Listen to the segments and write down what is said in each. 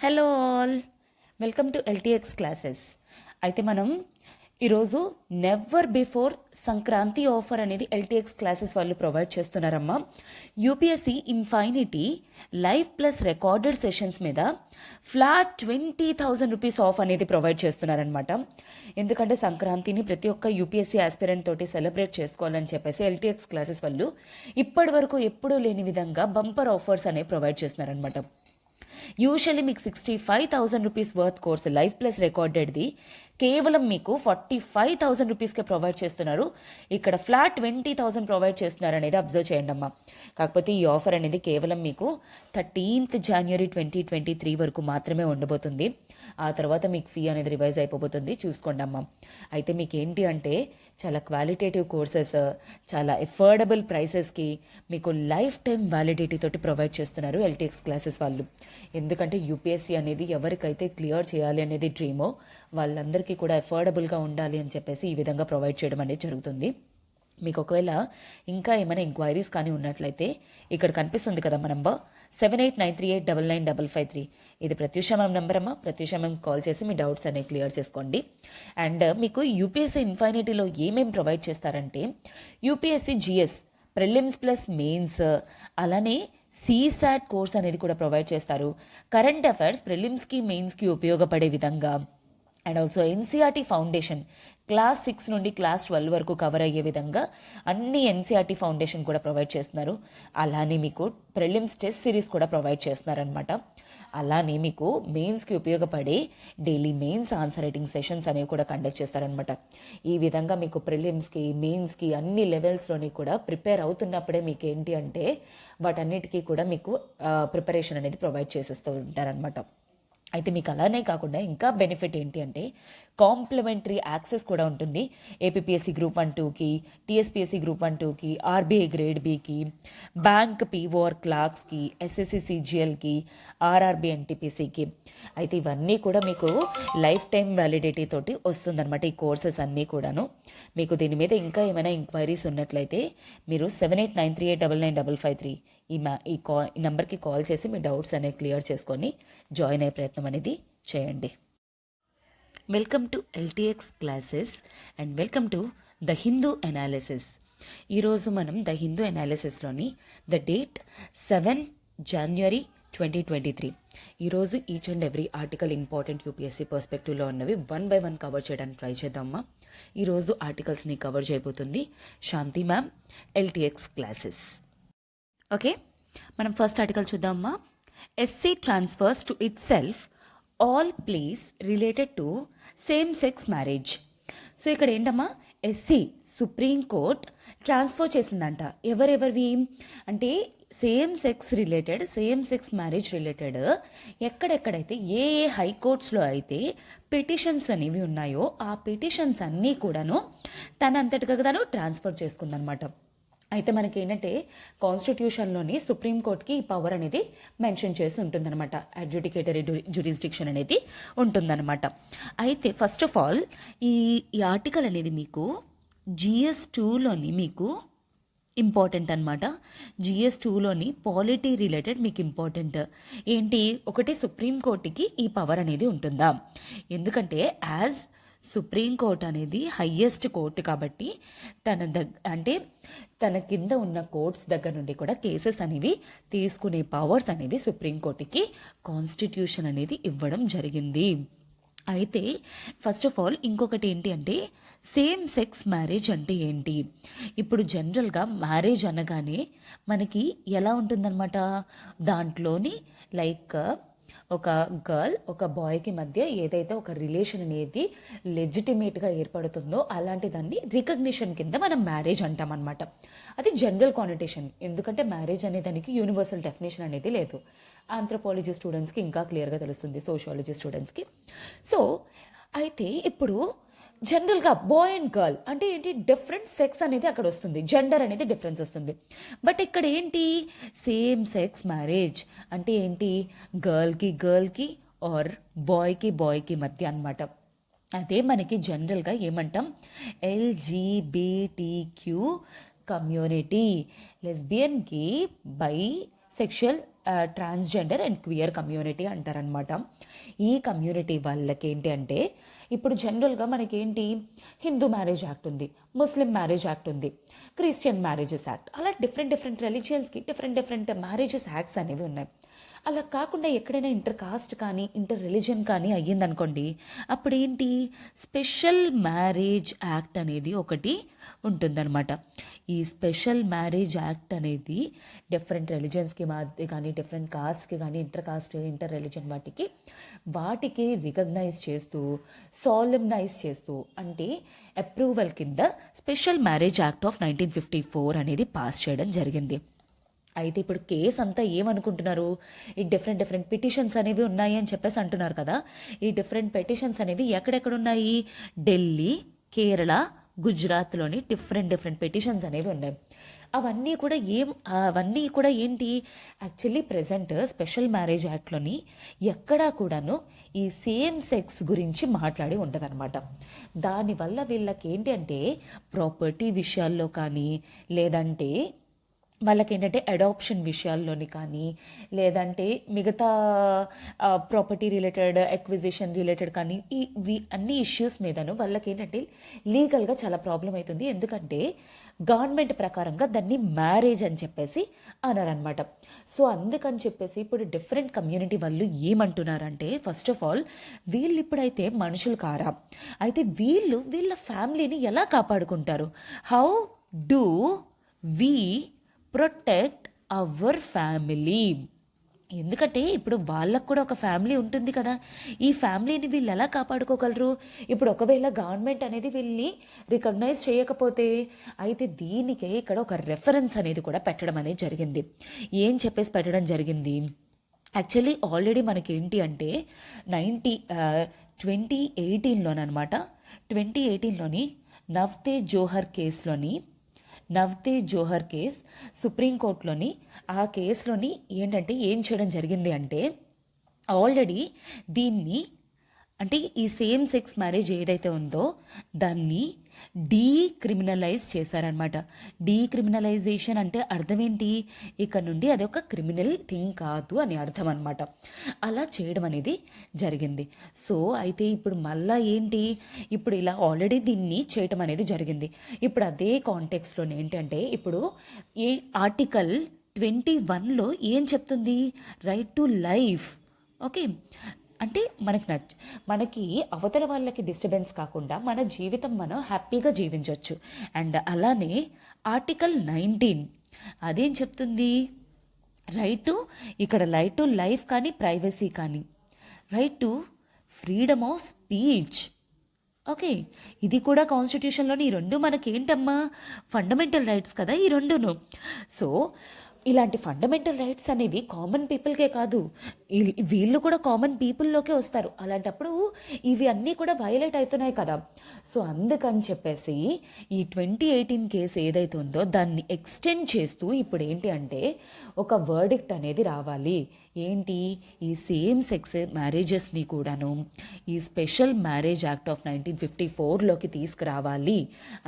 Hello all, welcome to LTX classes. అయితే మనం ఈరోజు నెవర్ బిఫోర్ సంక్రాంతి ఆఫర్ అనేది ఎల్టీఎక్స్ క్లాసెస్ వాళ్ళు ప్రొవైడ్ చేస్తున్నారమ్మా. UPSC infinity live plus recorded sessions మీద ఫ్లాట్ 20,000 రూపీస్ ఆఫ్ అనేది ప్రొవైడ్ చేస్తున్నారనమాట. ఎందుకంటే సంక్రాంతిని ప్రతి ఒక్క యూపీఎస్సీ ఆస్పిరెంట్ తోటి సెలబ్రేట్ చేసుకోవాలని చెప్పేసి ఎల్టీఎక్స్ క్లాసెస్ వాళ్ళు ఇప్పటి వరకు ఎప్పుడూ లేని విధంగా బంపర్ ఆఫర్స్ అనేవి ప్రొవైడ్ చేస్తున్నారనమాట. యూజువల్లీ మీకు 65,000 rupees worth course live plus రికార్డెడ్ది కేవలం మీకు 45,000 రూపీస్కే ప్రొవైడ్ చేస్తున్నారు. ఇక్కడ ఫ్లాట్ 20,000 ప్రొవైడ్ చేస్తున్నారు అనేది అబ్జర్వ్ చేయండి అమ్మా. కాకపోతే ఈ ఆఫర్ అనేది కేవలం మీకు 13th January 2023 వరకు మాత్రమే ఉండబోతుంది. ఆ తర్వాత మీకు ఫీ అనేది రివైజ్ అయిపోతుంది, చూసుకోండి అమ్మా. అయితే మీకు ఏంటి అంటే చాలా క్వాలిటేటివ్ కోర్సెస్ చాలా ఎఫోర్డబుల్ ప్రైసెస్కి మీకు లైఫ్ టైం వ్యాలిడిటీ తోటి ప్రొవైడ్ చేస్తున్నారు ఎల్టీఎక్స్ క్లాసెస్ వాళ్ళు. ఎందుకంటే యూపీఎస్సీ అనేది ఎవరికైతే క్లియర్ చేయాలి అనేది డ్రీమో వాళ్ళందరికీ కూడా ఎఫోర్డబుల్గా ఉండాలి అని చెప్పేసి ఈ విధంగా ప్రొవైడ్ చేయడం అనేది జరుగుతుంది. మీకు ఒకవేళ ఇంకా ఏమైనా ఎంక్వైరీస్ కానీ ఉన్నట్లయితే ఇక్కడ కనిపిస్తుంది కదా మన నంబర్ 7893899553. ఇది ప్రత్యూష మ్యామ్ నెంబర్ అమ్మా. ప్రత్యూష మ్యామ్ కాల్ చేసి మీ డౌట్స్ అనేవి క్లియర్ చేసుకోండి. అండ్ మీకు యూపీఎస్సీ ఇన్ఫైనిటీలో ఏమేమి ప్రొవైడ్ చేస్తారంటే UPSC GS prelims plus mains, అలానే సీసాట్ కోర్స్ అనేది కూడా ప్రొవైడ్ చేస్తారు. కరెంట్ అఫైర్స్ ప్రిలిమ్స్కి మెయిన్స్కి ఉపయోగపడే విధంగా and also NCERT foundation class 6 నుండి క్లాస్ 12 వరకు కవర్ అయ్యే విధంగా అన్ని ఎన్సీఆర్టీ ఫౌండేషన్ కూడా ప్రొవైడ్ చేస్తున్నారు. అలానే మీకు ప్రిలిమ్స్ టెస్ట్ సిరీస్ కూడా ప్రొవైడ్ చేస్తున్నారనమాట. అలానే మీకు మెయిన్స్కి ఉపయోగపడే daily mains answer writing sessions అనేవి కూడా కండక్ట్ చేస్తారనమాట. ఈ విధంగా మీకు ప్రిలిమ్స్కి మెయిన్స్కి అన్ని లెవెల్స్లోని కూడా ప్రిపేర్ అవుతున్నప్పుడే మీకు ఏంటి అంటే వాటన్నిటికీ కూడా మీకు ప్రిపరేషన్ అనేది ప్రొవైడ్ చేసేస్తూ ఉంటారనమాట. అయితే మీకు అలానే కాకుండా ఇంకా బెనిఫిట్ ఏంటి అంటే కాంప్లిమెంటరీ యాక్సెస్ కూడా ఉంటుంది. ఏపీఎస్సీ గ్రూప్ 1-2కి, టీఎస్పీఎస్సీ గ్రూప్ 1-2కి, ఆర్బీఐ గ్రేడ్ బికి, బ్యాంక్ పీఓఆర్ క్లార్క్స్కి, ఎస్ఎస్సి సిజిఎల్కి, ఆర్ఆర్బీ ఎన్టీపీసీకి. అయితే ఇవన్నీ కూడా మీకు లైఫ్ టైం వ్యాలిడిటీ తోటి వస్తుందన్నమాట ఈ కోర్సెస్ అన్నీ కూడాను. మీకు దీని మీద ఇంకా ఏమైనా ఎంక్వైరీస్ ఉన్నట్లయితే మీరు 7893899553 ఈ నెంబర్కి కాల్ చేసి మీ డౌట్స్ అనేవి క్లియర్ చేసుకొని జాయిన్ అయ్యే ప్రయత్నం అనేది చేయండి. Welcome to LTX classes and welcome to the Hindu analysis. ఈరోజు మనం ద హిందూ అనాలిసిస్లోని ద డేట్ 7 January 2023. ఈరోజు each and every article important UPSC పర్స్పెక్టివ్లో ఉన్నవి 1 by 1 కవర్ చేయడానికి ట్రై చేద్దామా. ఈరోజు ఆర్టికల్స్ని కవర్ చేయబోతుంది శాంతి మ్యామ్, ఎల్టీఎక్స్ క్లాసెస్. ఓకే, మనం ఫస్ట్ ఆర్టికల్ చూద్దామా. SC transfers to it self all place related to same sex marriage. So ఇక్కడ ఏంటమ్మా, ఎస్సీ సుప్రీం కోర్ట్ ట్రాన్స్ఫర్ చేసిందంట. ఎవరెవరివి అంటే సేమ్ సెక్స్ మ్యారేజ్ రిలేటెడ్ ఎక్కడెక్కడైతే ఏ హైకోర్ట్స్లో అయితే పిటిషన్స్ అనేవి ఉన్నాయో ఆ పిటిషన్స్ అన్నీ కూడాను తనంతటిగా తను ట్రాన్స్ఫర్ చేసుకుందనమాట. అయితే మనకి ఏంటంటే కాన్స్టిట్యూషన్లోని సుప్రీంకోర్టుకి ఈ పవర్ అనేది మెన్షన్ చేసి ఉంటుందన్నమాట. అడ్జుడికేటరీ జ్యూరిస్డిక్షన్ అనేది ఉంటుందన్నమాట. అయితే ఫస్ట్ ఆఫ్ ఆల్ ఈ ఆర్టికల్ అనేది మీకు GS 2లోని మీకు ఇంపార్టెంట్ అనమాట. GS 2లోని పాలిటీ రిలేటెడ్ మీకు ఇంపార్టెంట్ ఏంటి, ఒకటి సుప్రీంకోర్టుకి ఈ పవర్ అనేది ఉంటుందా. ఎందుకంటే యాజ్ సుప్రీంకోర్టు అనేది హయ్యెస్ట్ కోర్టు కాబట్టి అంటే తన కింద ఉన్న కోర్ట్స్ దగ్గర నుండి కూడా కేసెస్ అనేవి తీసుకునే పవర్స్ అనేవి సుప్రీంకోర్టుకి కాన్స్టిట్యూషన్ అనేది ఇవ్వడం జరిగింది. అయితే ఫస్ట్ ఆఫ్ ఆల్ ఇంకొకటి ఏంటి అంటే సేమ్ సెక్స్ మ్యారేజ్ అంటే ఏంటి. ఇప్పుడు జనరల్గా మ్యారేజ్ అనగానే మనకి ఎలా ఉంటుందన్నమాట, దాంట్లోని లైక్ ఒక గర్ల్ ఒక బాయ్కి మధ్య ఏదైతే ఒక రిలేషన్ అనేది లెజిటిమేట్గా ఏర్పడుతుందో అలాంటి దాన్ని రికగ్నిషన్ కింద మనం మ్యారేజ్ అంటాం అనమాట. అది జనరల్ కానిటేషన్. ఎందుకంటే మ్యారేజ్ అనే దానికి యూనివర్సల్ డెఫినేషన్ అనేది లేదు. ఆంథ్రోపాలజీ స్టూడెంట్స్కి ఇంకా క్లియర్గా తెలుస్తుంది, సోషియాలజీ స్టూడెంట్స్కి. సో అయితే ఇప్పుడు జనరల్గా బాయ్ అండ్ గర్ల్ అంటే ఏంటి, డిఫరెంట్ సెక్స్ అనేది అక్కడ వస్తుంది, జెండర్ అనేది డిఫరెన్స్ వస్తుంది. బట్ ఇక్కడ ఏంటి, సేమ్ సెక్స్ మ్యారేజ్ అంటే ఏంటి, గర్ల్కి ఆర్ బాయ్కి మధ్య అనమాట. అదే మనకి జనరల్గా ఏమంటాం, LGBTQ community, lesbian, gay, by, sexual transgender and queer community అంటారనమాట. ఈ కమ్యూనిటీ వాళ్ళకి ఏంటి అంటే ఇప్పుడు జనరల్గా మనకేంటి హిందూ మ్యారేజ్ యాక్ట్ ఉంది, ముస్లిం మ్యారేజ్ యాక్ట్ ఉంది, క్రిస్టియన్ మ్యారేజెస్ యాక్ట్, అలా డిఫరెంట్ రిలీజియన్స్కి డిఫరెంట్ మ్యారేజెస్ యాక్ట్స్ అనేవి ఉన్నాయి. అలా కాకుండా ఎక్కడైనా ఇంటర్ కాస్ట్ కానీ ఇంటర్ రిలీజియన్ కానీ అయ్యిందనుకోండి, అప్పుడు ఏంటి స్పెషల్ మ్యారేజ్ యాక్ట్ అనేది ఒకటి ఉంటుందన్నమాట. ఈ స్పెషల్ మ్యారేజ్ యాక్ట్ అనేది డిఫరెంట్ రిలీజియన్స్కి మధ్య కానీ డిఫరెంట్ కాస్ట్కి కానీ ఇంటర్ కాస్ట్ ఇంటర్ రిలీజియన్ వాటికి రికగ్నైజ్ చేస్తూ సాలెమ్నైజ్ చేస్తూ అంటే అప్రూవల్ కింద స్పెషల్ మ్యారేజ్ యాక్ట్ ఆఫ్ 1954 అనేది పాస్ చేయడం జరిగింది. అయితే ఇప్పుడు కేసు అంతా ఏమనుకుంటున్నారు, ఈ డిఫరెంట్ పిటిషన్స్ అనేవి ఉన్నాయి అని చెప్పేసి అంటున్నారు కదా. ఈ డిఫరెంట్ పిటిషన్స్ అనేవి ఎక్కడెక్కడ ఉన్నాయి, ఢిల్లీ, కేరళ, గుజరాత్లోని డిఫరెంట్ పిటిషన్స్ అనేవి ఉన్నాయి. అవన్నీ కూడా ఏంటి యాక్చువల్లీ ప్రజెంట్ స్పెషల్ మ్యారేజ్ యాక్ట్లోని ఎక్కడా కూడాను ఈ సేమ్ సెక్స్ గురించి మాట్లాడి ఉంటుందన్నమాట. దానివల్ల వీళ్ళకి ఏంటి అంటే ప్రాపర్టీ విషయాల్లో కానీ లేదంటే వాళ్ళకి ఏంటంటే అడాప్షన్ విషయాల్లోని కానీ లేదంటే మిగతా ప్రాపర్టీ రిలేటెడ్ ఎక్విజిషన్ రిలేటెడ్ కానీ అన్ని ఇష్యూస్ మీదను వాళ్ళకి ఏంటంటే లీగల్గా చాలా ప్రాబ్లం అవుతుంది. ఎందుకంటే గవర్నమెంట్ ప్రకారంగా దాన్ని మ్యారేజ్ అని చెప్పేసి అన్నారనమాట. సో అందుకని చెప్పేసి ఇప్పుడు డిఫరెంట్ కమ్యూనిటీ వాళ్ళు ఏమంటున్నారంటే ఫస్ట్ ఆఫ్ ఆల్ వీళ్ళు ఇప్పుడైతే మనుషులు కారా, అయితే వీళ్ళ ఫ్యామిలీని ఎలా కాపాడుకుంటారు, how do we protect our family. ఎందుకంటే ఇప్పుడు వాళ్ళకు కూడా ఒక ఫ్యామిలీ ఉంటుంది కదా, ఈ ఫ్యామిలీని వీళ్ళు ఎలా కాపాడుకోగలరు. ఇప్పుడు ఒకవేళ గవర్నమెంట్ అనేది వీళ్ళని రికగ్నైజ్ చేయకపోతే అయితే దీనికే ఇక్కడ ఒక రెఫరెన్స్ అనేది కూడా పెట్టడం అనేది జరిగింది. ఏం చెప్పేసి పెట్టడం జరిగింది, యాక్చువల్లీ ఆల్రెడీ మనకి ఏంటి అంటే 2018లోనమాట 2018లోని నవ్తేజ్ జోహర్ కేస్ సుప్రీంకోర్టులోని ఆ కేసులోని ఏంటంటే ఏం చేయడం జరిగింది అంటే ఆల్రెడీ దీన్ని అంటే ఈ సేమ్ సెక్స్ మ్యారేజ్ ఏదైతే ఉందో దాన్ని డీక్రిమినలైజ్ చేశారనమాట. డీక్రిమినలైజేషన్ అంటే అర్థం ఏంటి, ఇక్కడ నుండి అది ఒక క్రిమినల్ థింగ్ కాదు అని అర్థం అనమాట. అలా చేయడం అనేది జరిగింది. సో అయితే ఇప్పుడు మళ్ళా ఏంటి, ఇప్పుడు ఇలా ఆల్రెడీ దీన్ని చేయటం అనేది జరిగింది. ఇప్పుడు అదే కాంటెక్స్లో ఏంటంటే ఇప్పుడు ఈ ఆర్టికల్ 21లో ఏం చెప్తుంది, రైట్ టు లైఫ్. ఓకే, అంటే మనకి అవతల వాళ్ళకి డిస్టర్బెన్స్ కాకుండా మన జీవితం మనం హ్యాపీగా జీవించవచ్చు. అండ్ అలానే ఆర్టికల్ 19 అదేం చెప్తుంది, రైట్ టు లైఫ్ కానీ ప్రైవసీ కానీ, right to freedom of speech. Okay, ఇది కూడా కాన్స్టిట్యూషన్లోని ఈ రెండు మనకేంటమ్మా ఫండమెంటల్ రైట్స్ కదా ఈ రెండును. సో ఇలాంటి ఫండమెంటల్ రైట్స్ అనేవి కామన్ పీపుల్కే కాదు, వీళ్ళు కూడా కామన్ పీపుల్లోకే వస్తారు. అలాంటప్పుడు ఇవి అన్నీ కూడా వైలేట్ అవుతున్నాయి కదా. సో అందుకని చెప్పేసి ఈ 2018 కేసు ఏదైతే ఉందో దాన్ని ఎక్స్టెండ్ చేస్తూ ఇప్పుడు ఏంటి అంటే ఒక వర్డిక్ట్ అనేది రావాలి. ఏంటి, ఈ సేమ్ సెక్స్ మ్యారేజెస్ని కూడాను ఈ స్పెషల్ మ్యారేజ్ యాక్ట్ ఆఫ్ 1954లోకి తీసుకురావాలి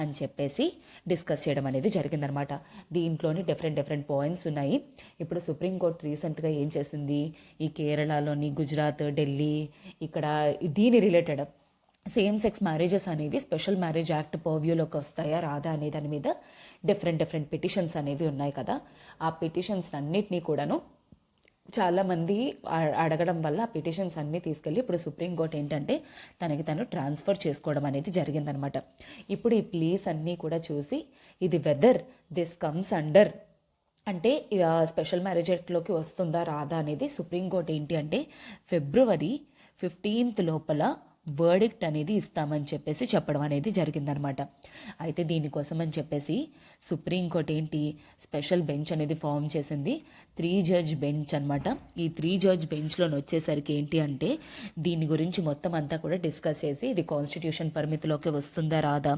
అని చెప్పేసి డిస్కస్ చేయడం అనేది జరిగిందనమాట. దీంట్లోని డిఫరెంట్ పాయింట్స్ ఉన్నాయి. ఇప్పుడు సుప్రీంకోర్టు రీసెంట్గా ఏం చేసింది, ఈ కేరళలోని గుజరాత్, ఢిల్లీ ఇక్కడ దీని రిలేటెడ్ సేమ్ సెక్స్ మ్యారేజెస్ అనేవి స్పెషల్ మ్యారేజ్ యాక్ట్ పర్వ్యూలోకి వస్తాయా రాదా అనే దాని మీద డిఫరెంట్ పిటిషన్స్ అనేవి ఉన్నాయి కదా. ఆ పిటిషన్స్ అన్నిటినీ కూడాను చాలామంది అడగడం వల్ల ఆ పిటిషన్స్ అన్నీ తీసుకెళ్ళి ఇప్పుడు సుప్రీంకోర్టు ఏంటంటే తను ట్రాన్స్ఫర్ చేసుకోవడం అనేది జరిగిందనమాట. ఇప్పుడు ఈ ప్లీస్ అన్నీ కూడా చూసి ఇది వెదర్ దిస్ కమ్స్ అండర్ అంటే స్పెషల్ మ్యారేజ్ యాక్ట్లోకి వస్తుందా రాదా అనేది సుప్రీంకోర్టు ఏంటి అంటే February 15th లోపల వర్డిక్ట్ అనేది ఇస్తామని చెప్పేసి చెప్పడం అనేది జరిగిందనమాట. అయితే దీనికోసం అని చెప్పేసి సుప్రీంకోర్టు ఏంటి స్పెషల్ బెంచ్ అనేది ఫామ్ చేసింది, 3 జడ్జ్ బెంచ్ అనమాట. ఈ 3 జడ్జ్ బెంచ్లోని వచ్చేసరికి ఏంటి అంటే దీని గురించి మొత్తం అంతా కూడా డిస్కస్ చేసి ఇది కాన్స్టిట్యూషన్ పరిమితిలోకి వస్తుందా రాదా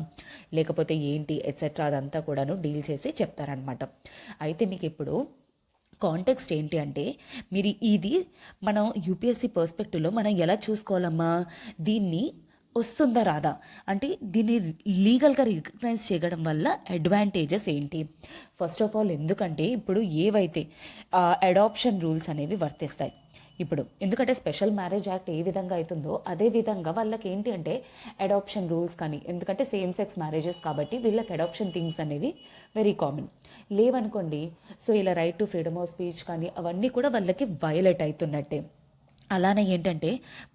లేకపోతే ఏంటి ఎట్సెట్రా అదంతా కూడాను డీల్ చేసి చెప్తారనమాట. అయితే మీకు ఇప్పుడు కాంటెక్స్ట్ ఏంటి అంటే మీరు ఇది మనం యూపీఎస్సీ పర్స్పెక్టివ్లో మనం ఎలా చూసుకోవాలమ్మా, దీన్ని వస్తుందా రాదా అంటే దీన్ని లీగల్గా రికగ్నైజ్ చేయడం వల్ల అడ్వాంటేజెస్ ఏంటి? ఫస్ట్ ఆఫ్ ఆల్ ఎందుకంటే ఇప్పుడు ఏవైతే అడాప్షన్ రూల్స్ అనేవి వర్తిస్తాయి ఇప్పుడు, ఎందుకంటే స్పెషల్ మ్యారేజ్ యాక్ట్ ఏ విధంగా అవుతుందో అదే విధంగా వాళ్ళకి ఏంటి అంటే అడాప్షన్ రూల్స్ కానీ, ఎందుకంటే సేమ్ సెక్స్ మ్యారేజెస్ కాబట్టి వీళ్ళకి అడాప్షన్ థింగ్స్ అనేవి వెరీ కామన్. లేవనుకోండి, సో ఇలా right to freedom of speech కానీ అవన్నీ కూడా వాళ్ళకి వయలేట్ అవుతున్నట్టే. అలానే ఏంటంటే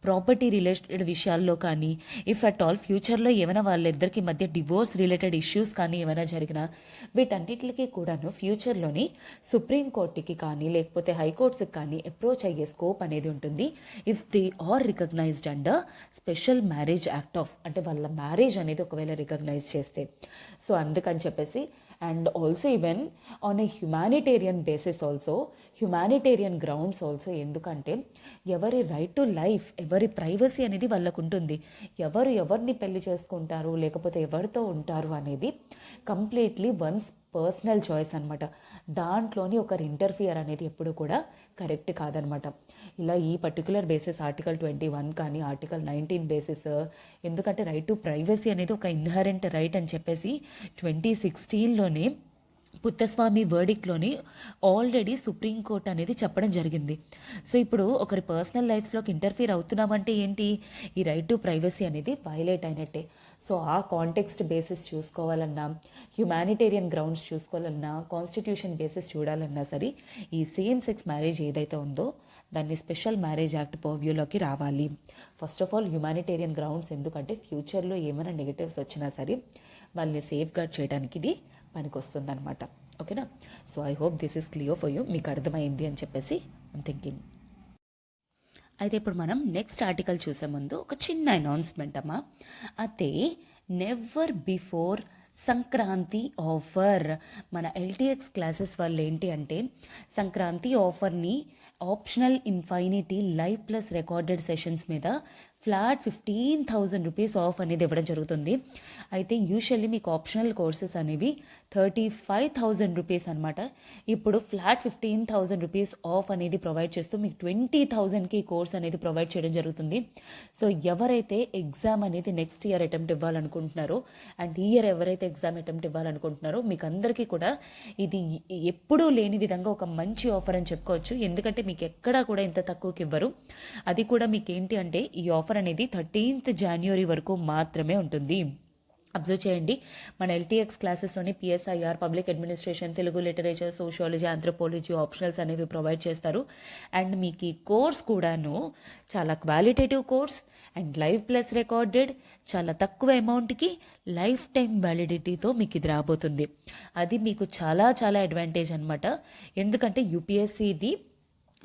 ప్రాపర్టీ రిలేటెడ్ విషయాల్లో కానీ, ఇఫ్ అట్ ఆల్ ఫ్యూచర్లో ఏమైనా వాళ్ళిద్దరికి మధ్య డివోర్స్ రిలేటెడ్ ఇష్యూస్ కానీ ఏమైనా జరిగినా వీటన్నిటికీ కూడాను ఫ్యూచర్లోని సుప్రీంకోర్టుకి కానీ లేకపోతే హైకోర్ట్స్కి కానీ అప్రోచ్ అయ్యే స్కోప్ అనేది ఉంటుంది if they are recognised under special marriage act of, అంటే వాళ్ళ మ్యారేజ్ అనేది ఒకవేళ రికగ్నైజ్ చేస్తే. సో అందుకని చెప్పేసి and also even on a humanitarian basis also, humanitarian grounds also, ఎందుకంటే ఎవరి రైట్ టు లైఫ్, ఎవరి ప్రైవసీ అనేది వాళ్ళకు ఉంటుంది. ఎవరు ఎవరిని పెళ్లి చేసుకుంటారు లేకపోతే ఎవరితో ఉంటారు అనేది కంప్లీట్లీ వన్స్ పర్సనల్ చాయిస్ అనమాట. దాంట్లోని ఒకరు ఇంటర్ఫియర్ అనేది ఎప్పుడు కూడా కరెక్ట్ కాదనమాట. ఇలా ఈ పర్టికులర్ బేసిస్ ఆర్టికల్ 21 కానీ ఆర్టికల్ 19 బేసిస్, ఎందుకంటే రైట్ టు ప్రైవసీ అనేది ఒక ఇన్హరెంట్ రైట్ అని చెప్పేసి 2016లోనే పుత్తస్వామి వర్డిక్లోని ఆల్రెడీ సుప్రీంకోర్టు అనేది చెప్పడం జరిగింది. సో ఇప్పుడు ఒకరి పర్సనల్ లైఫ్స్లోకి ఇంటర్ఫియర్ అవుతున్నామంటే ఏంటి, ఈ రైట్ టు ప్రైవసీ అనేది వైలేట్ అయినట్టే. సో ఆ కాంటెక్స్ట్ బేసిస్ చూసుకోవాలన్నా, హ్యుమానిటేరియన్ గ్రౌండ్స్ చూసుకోవాలన్నా, కాన్స్టిట్యూషన్ బేసిస్ చూడాలన్నా సరే ఈ సేమ్ సెక్స్ మ్యారేజ్ ఏదైతే ఉందో దాన్ని స్పెషల్ మ్యారేజ్ యాక్ట్ పర్వ్యూలోకి రావాలి. First of all humanitarian grounds, ఎందుకంటే ఫ్యూచర్లో ఏమైనా నెగటివ్స్ వచ్చినా సరే వాళ్ళని సేఫ్ గార్డ్ చేయడానికి ఇది పనికొస్తుంది అనమాట. ఓకేనా? So I hope this is clear for you, మీకు అర్థమైంది అని చెప్పేసి ఐమ్ థింకింగ్. అయితే ఇప్పుడు మనం నెక్స్ట్ ఆర్టికల్ చూసే ముందు ఒక చిన్న అనౌన్స్మెంట్ అమ్మా. అయితే నెవర్ బిఫోర్ సంక్రాంతి ఆఫర్, మన ఎల్టీఎక్స్ క్లాసెస్ వాళ్ళు ఏంటి అంటే సంక్రాంతి ఆఫర్ని optional infinity live plus recorded sessions మీద ఫ్లాట్ 15,000 రూపీస్ ఆఫ్ అనేది ఇవ్వడం జరుగుతుంది. అయితే యూజువల్లీ మీకు ఆప్షనల్ కోర్సెస్ అనేవి 35,000 రూపీస్ అనమాట. ఇప్పుడు ఫ్లాట్ 15,000 రూపీస్ ఆఫ్ అనేది ప్రొవైడ్ చేస్తూ మీకు 20,000కి కోర్స్ అనేది ప్రొవైడ్ చేయడం జరుగుతుంది. సో ఎవరైతే ఎగ్జామ్ అనేది నెక్స్ట్ ఇయర్ అటెంప్ట్ ఇవ్వాలనుకుంటున్నారో అండ్ ఈ ఇయర్ ఎవరైతే ఎగ్జామ్ అటెంప్ట్ ఇవ్వాలనుకుంటున్నారో మీకు అందరికీ కూడా ఇది ఎప్పుడూ లేని విధంగా ఒక మంచి ఆఫర్ అని చెప్పుకోవచ్చు. ఎందుకంటే మీకు ఎక్కడా కూడా ఇంత తక్కువకి ఇవ్వరు. అది కూడా మీకు ఏంటి అంటే ఈ ఆఫర్ అనేది 13th January వరకు మాత్రమే ఉంటుంది. అబ్జర్వ్ చేయండి, మన ఎల్టీఎక్స్ క్లాసెస్లోని PSIR, public administration, Telugu literature, sociology, anthropology optionals అనేవి ప్రొవైడ్ చేస్తారు. అండ్ మీకు ఈ కోర్స్ కూడాను చాలా qualitative course and live plus recorded, చాలా తక్కువ అమౌంట్కి లైఫ్ టైం వ్యాలిడిటీతో మీకు ఇది రాబోతుంది. అది మీకు చాలా చాలా అడ్వాంటేజ్ అనమాట. ఎందుకంటే యూపీఎస్సీది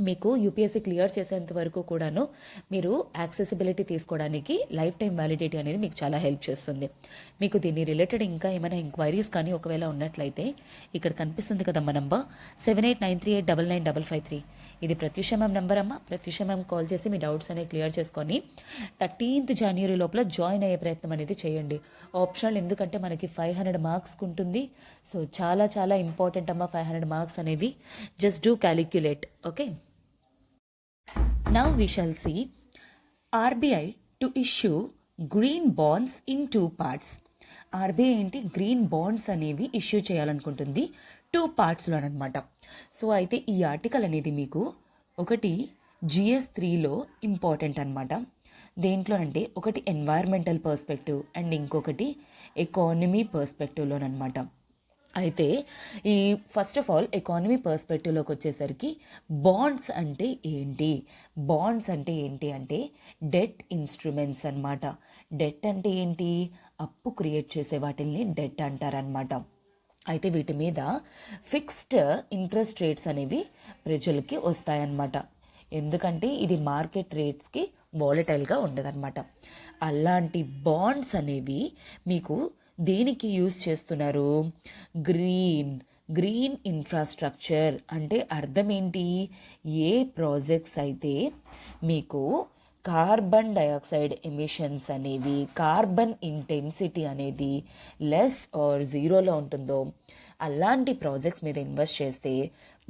మీకు యూపీఎస్సీ క్లియర్ చేసేంత వరకు కూడాను మీరు యాక్సెసిబిలిటీ తీసుకోవడానికి లైఫ్ టైం వ్యాలిడిటీ అనేది మీకు చాలా హెల్ప్ చేస్తుంది. మీకు దీన్ని రిలేటెడ్ ఇంకా ఏమైనా ఎంక్వైరీస్ కానీ ఒకవేళ ఉన్నట్లయితే ఇక్కడ కనిపిస్తుంది కదా మా నంబర్ 7893899553, ఇది ప్రత్యూష మ్యామ్ నెంబర్ అమ్మ. ప్రత్యూష మ్యామ్ కాల్ చేసి మీ డౌట్స్ అనేవి క్లియర్ చేసుకొని 13th January లోపల జాయిన్ అయ్యే ప్రయత్నం అనేది చేయండి. ఆప్షనల్ ఎందుకంటే మనకి 500 మార్క్స్ ఉంటుంది. సో చాలా చాలా ఇంపార్టెంట్ అమ్మ 500 మార్క్స్ అనేవి. Just do calculate. Okay, now we shall see RBI to issue green bonds in 2 parts. RBI ఏంటి, గ్రీన్ బాండ్స్ అనేవి ఇష్యూ చేయాలనుకుంటుంది 2 పార్ట్స్లోనమాట. సో అయితే ఈ ఆర్టికల్ అనేది మీకు ఒకటి GS3లో ఇంపార్టెంట్ అనమాట. దేంట్లో అంటే ఒకటి ఎన్వైర్మెంటల్ పర్స్పెక్టివ్ అండ్ ఇంకొకటి ఎకానమీ పర్స్పెక్టివ్లోనమాట. అయితే ఈ ఫస్ట్ ఆఫ్ ఆల్ ఎకానమీ పర్స్పెక్టివ్లోకి వచ్చేసరికి బాండ్స్ అంటే ఏంటి, బాండ్స్ అంటే ఏంటి అంటే డెట్ ఇన్స్ట్రుమెంట్స్ అనమాట. డెట్ అంటే ఏంటి, అప్పు క్రియేట్ చేసే వాటిల్ని డెట్ అంటారనమాట. అయితే వీటి మీద ఫిక్స్డ్ ఇంట్రెస్ట్ రేట్స్ అనేవి ప్రజలకి వస్తాయన్నమాట. ఎందుకంటే ఇది మార్కెట్ రేట్స్కి వాలటైల్గా ఉండదన్నమాట. అలాంటి బాండ్స్ అనేవి మీకు దేనికి యూజ్ చేస్తున్నారు, గ్రీన్ ఇన్ఫ్రాస్ట్రక్చర్ అంటే అర్థం ఏంటి, ఏ ప్రాజెక్ట్స్ అయితే మీకు కార్బన్ డయాక్సైడ్ ఎమిషన్స్ అనేవి, కార్బన్ ఇంటెన్సిటీ అనేది లెస్ ఆర్ జీరోలో ఉంటుందో అలాంటి ప్రాజెక్ట్స్ మీద ఇన్వెస్ట్ చేస్తే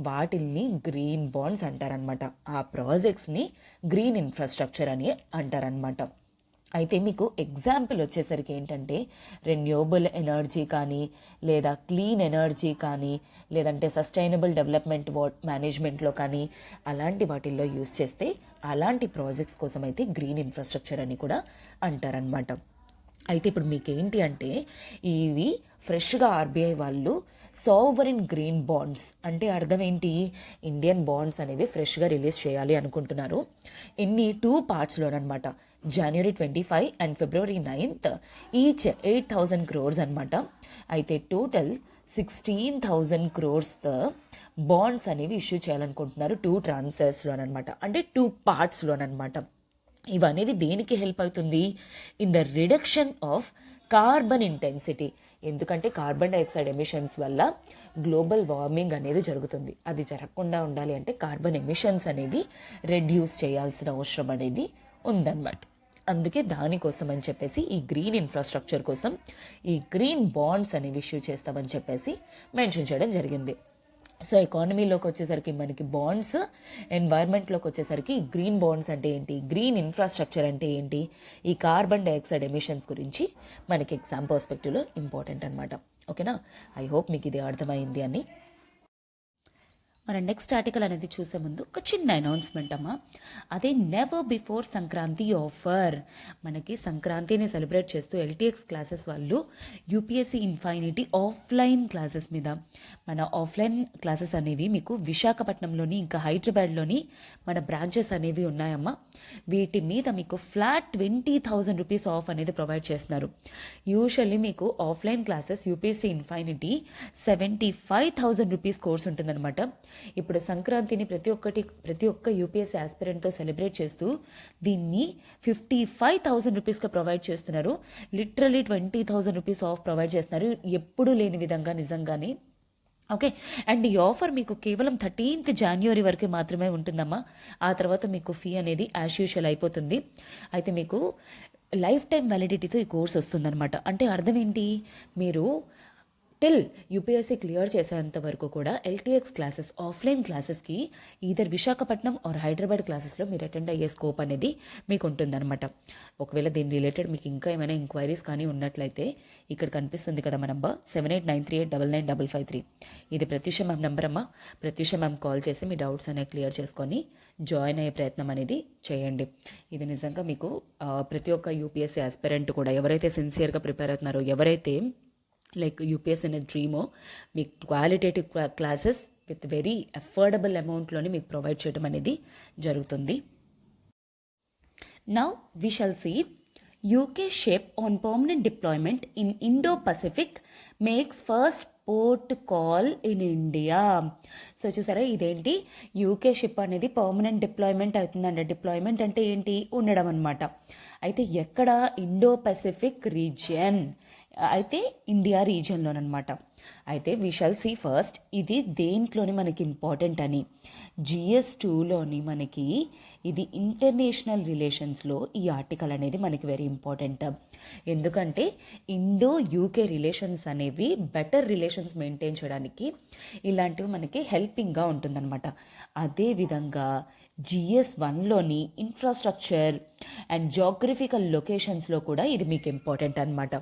వాటిల్ని గ్రీన్ బాండ్స్ అంటారనమాట. ఆ ప్రాజెక్ట్స్ని గ్రీన్ ఇన్ఫ్రాస్ట్రక్చర్ అని అంటారనమాట. అయితే మీకు ఎగ్జాంపుల్ వచ్చేసరికి ఏంటంటే రెన్యూవబుల్ ఎనర్జీ కానీ, లేదా క్లీన్ ఎనర్జీ కానీ, లేదంటే సస్టైనబుల్ డెవలప్మెంట్ మేనేజ్మెంట్లో కానీ అలాంటి వాటిల్లో యూస్ చేస్తే అలాంటి ప్రాజెక్ట్స్ కోసం అయితే గ్రీన్ ఇన్ఫ్రాస్ట్రక్చర్ అని కూడా అంటారనమాట. అయితే ఇప్పుడు మీకు ఏంటి అంటే ఇవి ఫ్రెష్గా ఆర్బీఐ వాళ్ళు సావరిన్ గ్రీన్ బాండ్స్ అంటే అర్థం ఏంటి, ఇండియన్ బాండ్స్ అనేవి ఫ్రెష్గా రిలీజ్ చేయాలి అనుకుంటున్నారు. ఇన్ని 2 పార్ట్స్లోనమాట, January 25 and February 9th, each 8,000 crores అనమాట. అయితే టోటల్ 16,000 crores బాండ్స్ అనేవి ఇష్యూ చేయాలనుకుంటున్నారు 2 ట్రాన్సెస్లోనమాట, అంటే 2 పార్ట్స్లోనమాట. ఇవనేవి దేనికి హెల్ప్ అవుతుంది, in the reduction of carbon intensity. ఎందుకంటే కార్బన్ డైఆక్సైడ్ ఎమిషన్స్ వల్ల గ్లోబల్ వార్మింగ్ అనేది జరుగుతుంది. అది జరగకుండా ఉండాలి అంటే కార్బన్ ఎమిషన్స్ అనేవి రెడ్యూస్ చేయాల్సిన అవసరం అనేది ఉందన్నమాట. అందుకే దానికోసం అని చెప్పేసి ఈ గ్రీన్ ఇన్ఫ్రాస్ట్రక్చర్ కోసం ఈ గ్రీన్ బాండ్స్ అనేవి ఇష్యూ చేస్తామని చెప్పేసి మెన్షన్ చేయడం జరిగింది. సో ఎకానమీలోకి వచ్చేసరికి మనకి బాండ్స్, ఎన్వైర్న్మెంట్లోకి వచ్చేసరికి గ్రీన్ బాండ్స్ అంటే ఏంటి, గ్రీన్ ఇన్ఫ్రాస్ట్రక్చర్ అంటే ఏంటి, ఈ కార్బన్ డైఆక్సైడ్ ఎమిషన్స్ గురించి మనకి ఎగ్జామ్ పర్స్పెక్టివ్లో ఇంపార్టెంట్ అనమాట. ఓకేనా, ఐ హోప్ మీకు ఇది అర్థమైంది అని. మన నెక్స్ట్ ఆర్టికల్ అనేది చూసే ముందు ఒక చిన్న అనౌన్స్మెంట్ అమ్మా. అదే నెవర్ బిఫోర్ సంక్రాంతి ఆఫర్. మనకి సంక్రాంతిని సెలబ్రేట్ చేస్తూ ఎల్టీఎక్స్ క్లాసెస్ వాళ్ళు యూపీఎస్సీ ఇన్ఫైనిటీ ఆఫ్లైన్ క్లాసెస్ మీద, మన ఆఫ్లైన్ క్లాసెస్ అనేవి మీకు విశాఖపట్నంలోని ఇంకా హైదరాబాద్లోని మన బ్రాంచెస్ అనేవి ఉన్నాయమ్మా. వీటి మీద మీకు ఫ్లాట్ 20,000 రూపీస్ ఆఫ్ అనేది ప్రొవైడ్ చేస్తున్నారు. యూజువల్లీ మీకు offline classes UPSC infinity 75,000 rupees course ఉంటుందన్నమాట. ఇప్పుడు సంక్రాంతిని ప్రతి ఒక్క యూపీఎస్సీ ఆస్పిరెంట్తో సెలబ్రేట్ చేస్తూ దీన్ని 55,000 రూపీస్గా ప్రొవైడ్ చేస్తున్నారు. లిటరలీ 20,000 రూపీస్ ఆఫ్ ప్రొవైడ్ చేస్తున్నారు, ఎప్పుడూ లేని విధంగా నిజంగానే. ఓకే, అండ్ ఈ ఆఫర్ మీకు కేవలం 13th January వరకు మాత్రమే ఉంటుందమ్మా. ఆ తర్వాత మీకు ఫీ అనేది యాజ్ యూజువల్ అయిపోతుంది. అయితే మీకు లైఫ్ టైం వ్యాలిడిటీతో ఈ కోర్స్ వస్తుందన్నమాట. అంటే అర్థం ఏంటి, మీరు టిల్ యూపీఎస్సీ క్లియర్ చేసేంత వరకు కూడా ఎల్టీఎక్స్ క్లాసెస్, ఆఫ్లైన్ క్లాసెస్కి ఈధర్ విశాఖపట్నం ఆర్ హైదరాబాద్ క్లాసెస్లో మీరు అటెండ్ అయ్యే స్కోప్ అనేది మీకు ఉంటుందన్నమాట. ఒకవేళ దీని రిలేటెడ్ మీకు ఇంకా ఏమైనా ఎంక్వైరీస్ కానీ ఉన్నట్లయితే ఇక్కడ కనిపిస్తుంది కదా మా నంబర్ 7893899553. ఇది ప్రత్యూష మ్యామ్ నెంబర్ అమ్మా. ప్రత్యూష మ్యామ్ కాల్ చేసి మీ డౌట్స్ అనేవి క్లియర్ చేసుకొని జాయిన్ అయ్యే ప్రయత్నం అనేది చేయండి. ఇది నిజంగా మీకు ప్రతి ఒక్క యూపీఎస్సీ ఆస్పిరెంట్ కూడా ఎవరైతే సిన్సియర్గా ప్రిపేర్ అవుతున్నారో, ఎవరైతే లైక్ యూపీఎస్సీ అనే డ్రీమో, మీకు qualitative classes with very affordable అమౌంట్లోనే మీకు ప్రొవైడ్ చేయడం అనేది జరుగుతుంది. Now we shall see UK ship on permanent deployment in Indo-Pacific makes first port call in India. So చూసారా, ఇదేంటి, యూకే షిప్ అనేది పర్మనెంట్ డిప్లాయ్మెంట్ అవుతుందండి. డిప్లాయ్మెంట్ అంటే ఏంటి, ఉండడం అనమాట. అయితే ఎక్కడ, ఇండో పసిఫిక్ రీజియన్, అయితే ఇండియా రీజియన్లోనమాట. అయితే వి షల్ సీ ఫస్ట్ ఇది దేంట్లోని మనకి ఇంపార్టెంట్ అని. GS2లోని మనకి ఇది ఇంటర్నేషనల్ రిలేషన్స్లో ఈ ఆర్టికల్ అనేది మనకి వెరీ ఇంపార్టెంట్. ఎందుకంటే ఇండో యూకే రిలేషన్స్ అనేవి బెటర్ రిలేషన్స్ మెయింటైన్ చేయడానికి ఇలాంటివి మనకి హెల్పింగ్గా ఉంటుందన్నమాట. అదేవిధంగా GS1లోని ఇన్ఫ్రాస్ట్రక్చర్ అండ్ జాగ్రఫికల్ లొకేషన్స్లో కూడా ఇది మీకు ఇంపార్టెంట్ అనమాట.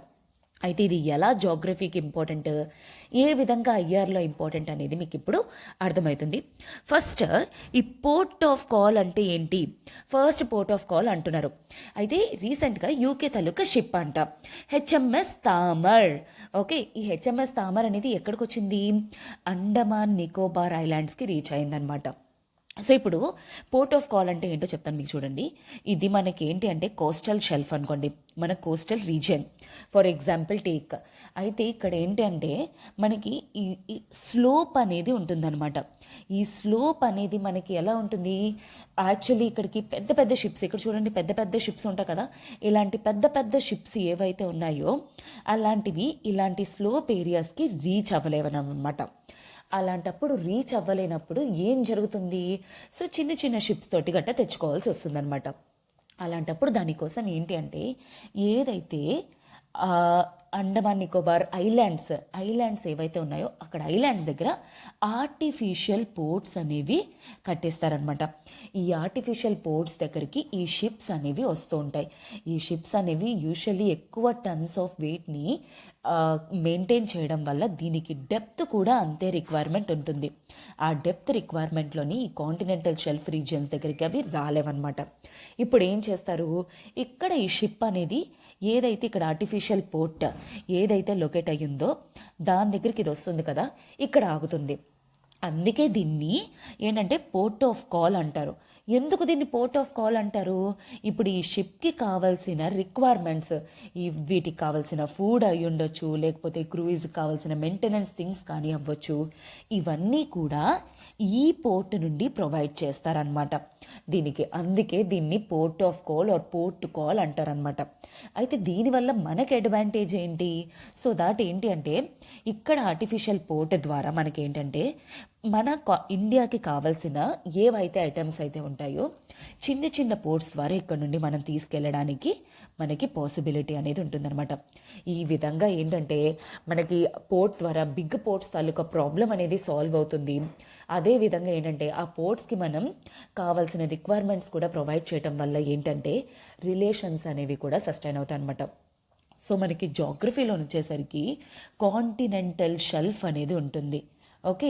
అయితే ఇది ఎలా జాగ్రఫీకి ఇంపార్టెంట్, ఏ విధంగా ఐఆర్లో ఇంపార్టెంట్ అనేది మీకు ఇప్పుడు అర్థమవుతుంది. ఫస్ట్ ఈ పోర్ట్ ఆఫ్ కాల్ అంటే ఏంటి, ఫస్ట్ పోర్ట్ ఆఫ్ కాల్ అంటున్నారు. అయితే రీసెంట్గా యూకే తాలూకా షిప్ అంట HMS తామర్. ఓకే, ఈ HMS తామర్ అనేది ఎక్కడికి వచ్చింది, అండమాన్ నికోబార్ ఐలాండ్స్కి రీచ్ అయిందనమాట. సో ఇప్పుడు పోర్ట్ ఆఫ్ కాల్ అంటే ఏంటో చెప్తాను మీకు. చూడండి, ఇది మనకి ఏంటి అంటే కోస్టల్ షెల్ఫ్ అనుకోండి, మన coastal region for example take. అయితే ఇక్కడ ఏంటి అంటే మనకి ఈ స్లోప్ అనేది ఉంటుందన్నమాట. ఈ స్లోప్ అనేది మనకి ఎలా ఉంటుంది, యాక్చువల్లీ ఇక్కడికి పెద్ద పెద్ద షిప్స్, ఇక్కడ చూడండి పెద్ద పెద్ద షిప్స్ ఉంటాయి కదా, ఇలాంటి పెద్ద పెద్ద షిప్స్ ఏవైతే ఉన్నాయో అలాంటివి ఇలాంటి స్లోప్ ఏరియాస్కి రీచ్ అవ్వలేవన్నమాట. అలాంటప్పుడు రీచ్ అవ్వలేనప్పుడు ఏం జరుగుతుంది, సో చిన్న చిన్న షిప్స్ తోటి గట్ట తెచ్చుకోవాల్సి వస్తుందన్నమాట. అలాంటప్పుడు దానికోసం ఏంటి అంటే ఏదైతే అండమాన్ నికోబార్ ఐలాండ్స్ ఏవైతే ఉన్నాయో అక్కడ ఐలాండ్స్ దగ్గర ఆర్టిఫిషియల్ పోర్ట్స్ అనేవి కట్టేస్తారనమాట. ఈ ఆర్టిఫిషియల్ పోర్ట్స్ దగ్గరికి ఈ షిప్స్ అనేవి వస్తూ ఉంటాయి. ఈ షిప్స్ అనేవి యూజువల్లీ ఎక్కువ టన్స్ ఆఫ్ వెయిట్ని మెయింటైన్ చేయడం వల్ల దీనికి డెప్త్ కూడా అంతే రిక్వైర్మెంట్ ఉంటుంది. ఆ డెప్త్ రిక్వైర్మెంట్లోని ఈ కాంటినెంటల్ షెల్ఫ్ రీజియన్స్ దగ్గరికి అవి రాలేవన్నమాట. ఇప్పుడు ఏం చేస్తారు, ఇక్కడ ఈ షిప్ అనేది ఏదైతే ఇక్కడ ఆర్టిఫిషియల్ పోర్ట్ ఏదైతే లొకేట్ అయ్యిందో దాని దగ్గరికి ఇది వస్తుంది కదా, ఇక్కడ ఆగుతుంది. అందుకే దీన్ని ఏంటంటే పోర్ట్ ఆఫ్ కాల్ అంటారు. ఎందుకు దీన్ని పోర్ట్ ఆఫ్ కాల్ అంటారు, ఇప్పుడు ఈ షిప్కి కావాల్సిన రిక్వైర్మెంట్స్, వీటికి కావాల్సిన ఫుడ్ అయి ఉండొచ్చు, లేకపోతే క్రూయిజ్కి కావాల్సిన మెయింటెనెన్స్ థింగ్స్ కానీ అవ్వచ్చు, ఇవన్నీ కూడా ఈ పోర్ట్ నుండి ప్రొవైడ్ చేస్తారనమాట దీనికి. అందుకే దీన్ని port of call or port call అంటారనమాట. అయితే దీనివల్ల మనకి అడ్వాంటేజ్ ఏంటి, సో దాట్ ఏంటి అంటే ఇక్కడ ఆర్టిఫిషియల్ పోర్ట్ ద్వారా మనకేంటంటే మన ఇండియాకి కావాల్సిన ఏవైతే ఐటమ్స్ అయితే ఉంటాయో చిన్న చిన్న పోర్ట్స్ ద్వారా ఇక్కడ నుండి మనం తీసుకెళ్ళడానికి మనకి పాసిబిలిటీ అనేది ఉంటుందన్నమాట. ఈ విధంగా ఏంటంటే మనకి పోర్ట్ ద్వారా బిగ్ పోర్ట్స్ తాలూకా ప్రాబ్లం అనేది సాల్వ్ అవుతుంది. అదేవిధంగా ఏంటంటే ఆ పోర్ట్స్కి మనం కావాల్సిన రిక్వైర్మెంట్స్ కూడా ప్రొవైడ్ చేయడం వల్ల ఏంటంటే రిలేషన్స్ అనేవి కూడా సస్టైన్ అవుతాయి అనమాట. సో మనకి జాగ్రఫీలో వచ్చేసరికి కాంటినెంటల్ షెల్ఫ్ అనేది ఉంటుంది. ఓకే,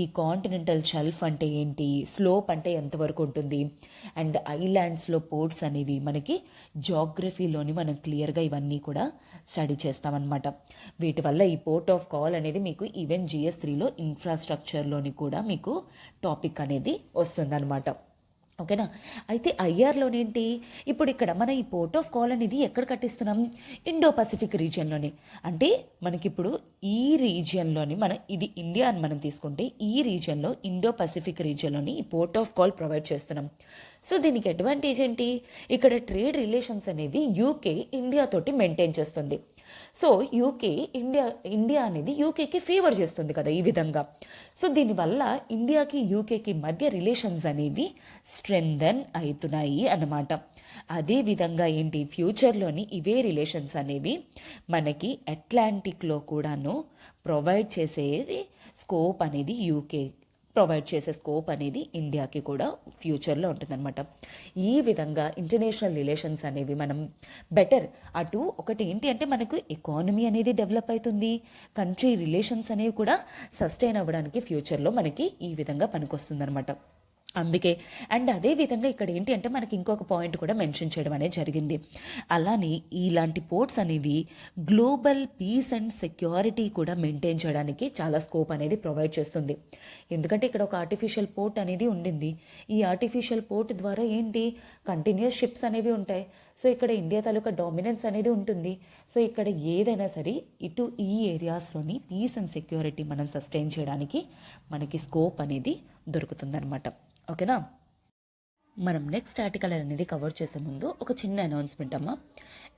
ఈ కాంటినెంటల్ షెల్ఫ్ అంటే ఏంటి, స్లోప్ అంటే ఎంతవరకు ఉంటుంది, అండ్ ఐలాండ్స్లో పోర్ట్స్ అనేవి మనకి జాగ్రఫీలోని మనం క్లియర్గా ఇవన్నీ కూడా స్టడీ చేస్తామన్నమాట. వీటి వల్ల ఈ పోర్ట్ ఆఫ్ కాల్ అనేది మీకు ఈవెన్ GS3లో ఇన్ఫ్రాస్ట్రక్చర్లోని కూడా మీకు టాపిక్ అనేది వస్తుందన్నమాట. ఓకేనా. అయితే ఐఆర్లోనేంటి, ఇప్పుడు ఇక్కడ మన ఈ పోర్ట్ ఆఫ్ కాల్ అనేది ఎక్కడ కట్టిస్తున్నాం, ఇండో పసిఫిక్ రీజియన్లోని. అంటే మనకిప్పుడు ఈ రీజియన్లోని ఇది ఇండియా అని మనం తీసుకుంటే ఈ రీజియన్లో ఇండో పసిఫిక్ రీజియన్లోని ఈ పోర్ట్ ఆఫ్ కాల్ ప్రొవైడ్ చేస్తున్నాం. సో దీనికి అడ్వాంటేజ్ ఏంటి, ఇక్కడ ట్రేడ్ రిలేషన్స్ అనేవి యూకే ఇండియాతోటి మెయింటైన్ చేస్తుంది. సో ఇండియా అనేది యూకేకి ఫేవర్ చేస్తుంది కదా ఈ విధంగా. సో దీనివల్ల ఇండియాకి యూకేకి మధ్య రిలేషన్స్ అనేవి స్ట్రెంథన్ అవుతున్నాయి అన్నమాట. అదేవిధంగా ఏంటి, ఫ్యూచర్లోని ఇవే రిలేషన్స్ అనేవి మనకి అట్లాంటిక్లో కూడాను ప్రొవైడ్ చేసేది స్కోప్ అనేది యూకే ప్రొవైడ్ చేసే స్కోప్ అనేది ఇండియాకి కూడా ఫ్యూచర్లో ఉంటుందన్నమాట. ఈ విధంగా ఇంటర్నేషనల్ రిలేషన్స్ అనేవి మనం బెటర్ ఒకటి ఏంటి అంటే మనకు ఎకానమీ అనేది డెవలప్ అవుతుంది, కంట్రీ రిలేషన్స్ అనేవి కూడా సస్టైన్ అవ్వడానికి ఫ్యూచర్లో మనకి ఈ విధంగా పనికొస్తుందన్నమాట. అందుకే అండ్ అదేవిధంగా ఇక్కడ ఏంటి అంటే మనకి ఇంకొక పాయింట్ కూడా మెన్షన్ చేయడం అనేది జరిగింది. అలానే ఇలాంటి పోర్ట్స్ అనేవి గ్లోబల్ పీస్ అండ్ సెక్యూరిటీ కూడా మెయింటైన్ చేయడానికి చాలా స్కోప్ అనేది ప్రొవైడ్ చేస్తుంది. ఎందుకంటే ఇక్కడ ఒక ఆర్టిఫిషియల్ పోర్ట్ అనేది ఉండింది. ఈ ఆర్టిఫిషియల్ పోర్ట్ ద్వారా ఏంటి కంటిన్యూస్ షిప్స్ అనేవి ఉంటాయి. సో ఇక్కడ ఇండియా తాలూకా డామినెన్స్ అనేది ఉంటుంది. సో ఇక్కడ ఏదైనా సరే ఇటు ఈ ఏరియాస్లోని పీస్ అండ్ సెక్యూరిటీ మనం సస్టైన్ చేయడానికి మనకి స్కోప్ అనేది దొరుకుతుందన్నమాట. ఓకేనా. మనం నెక్స్ట్ ఆర్టికల్ అనేది కవర్ చేసే ముందు ఒక చిన్న అనౌన్స్మెంట్ అమ్మా.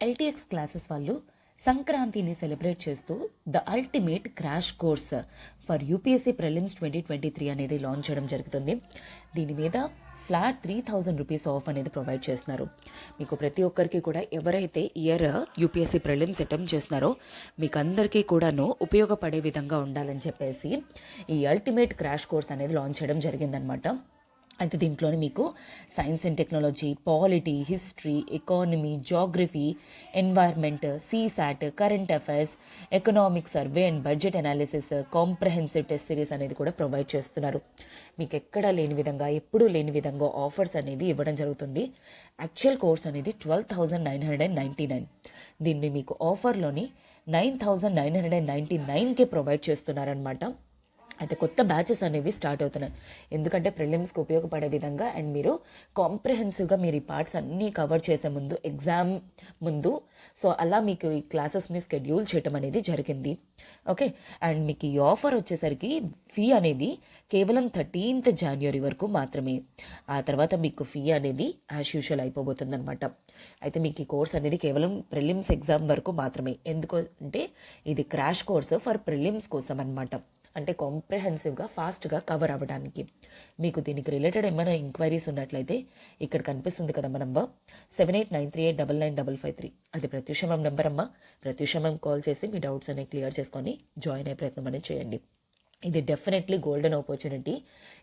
LTX క్లాసెస్ వాళ్ళు సంక్రాంతిని సెలబ్రేట్ చేస్తూ the ultimate crash course for UPSC prelims 2023 అనేది లాంచ్ చేయడం జరుగుతుంది. దీని మీద ఫ్లాట్ 3000 రూపీస్ ఆఫ్ అనేది ప్రొవైడ్ చేస్తున్నారు. మీకు ప్రతి ఒక్కరికి కూడా ఎవరైతే ఇయర్ UPSC ప్రిలిమ్స్ అటెంప్ట్ చేస్తున్నారో మీకు అందరికీ కూడాను ఉపయోగపడే విధంగా ఉండాలని చెప్పేసి ఈ అల్టిమేట్ క్రాష్ కోర్స్ అనేది లాంచ్ చేయడం జరిగిందనమాట. అయితే దీంట్లోని మీకు science and technology, polity, history, economy, geography, environment, CSAT, current affairs, economic survey and budget analysis, comprehensive test series అనేది కూడా ప్రొవైడ్ చేస్తున్నారు. మీకు ఎక్కడా లేని విధంగా, ఎప్పుడూ లేని విధంగా ఆఫర్స్ అనేవి ఇవ్వడం జరుగుతుంది. యాక్చువల్ కోర్స్ అనేది 12,999. దీన్ని మీకు ఆఫర్లోని 9,999కి ప్రొవైడ్ చేస్తున్నారనమాట. అయితే కొత్త బ్యాచెస్ అనేవి స్టార్ట్ అవుతున్నాయి. ఎందుకంటే ప్రిలిమ్స్కి ఉపయోగపడే విధంగా అండ్ మీరు కాంప్రహెన్సివ్గా మీరు ఈ పార్ట్స్ అన్నీ కవర్ చేసే ముందు ఎగ్జామ్ ముందు సో అలా మీకు ఈ క్లాసెస్ని షెడ్యూల్ చేయడం అనేది జరిగింది. ఓకే, అండ్ మీకు ఈ ఆఫర్ వచ్చేసరికి ఫీ అనేది కేవలం 13th January వరకు మాత్రమే. ఆ తర్వాత మీకు ఫీ అనేది యాజ్ యూజువల్ అయిపోబోతుంది అనమాట. అయితే మీకు ఈ కోర్స్ అనేది కేవలం ప్రిలిమ్స్ ఎగ్జామ్ వరకు మాత్రమే. ఎందుకంటే ఇది క్రాష్ కోర్స్ ఫర్ ప్రిలిమ్స్ కోసం అనమాట. అంటే కాంప్రహెన్సివ్గా ఫాస్ట్గా కవర్ అవ్వడానికి. మీకు దీనికి రిలేటెడ్ ఏమైనా ఎంక్వైరీస్ ఉన్నట్లయితే ఇక్కడ కనిపిస్తుంది కదా మా నంబర్ 7893899553, అది ప్రత్యూష మ్యామ్ నెంబర్ అమ్మ. ప్రత్యూష మ్యామ్ కాల్ చేసి మీ డౌట్స్ అనేవి క్లియర్ చేసుకొని జాయిన్ అయ్యే ప్రయత్నం అనేది చేయండి. ఇది డెఫినెట్లీ గోల్డెన్ ఆపర్చునిటీ,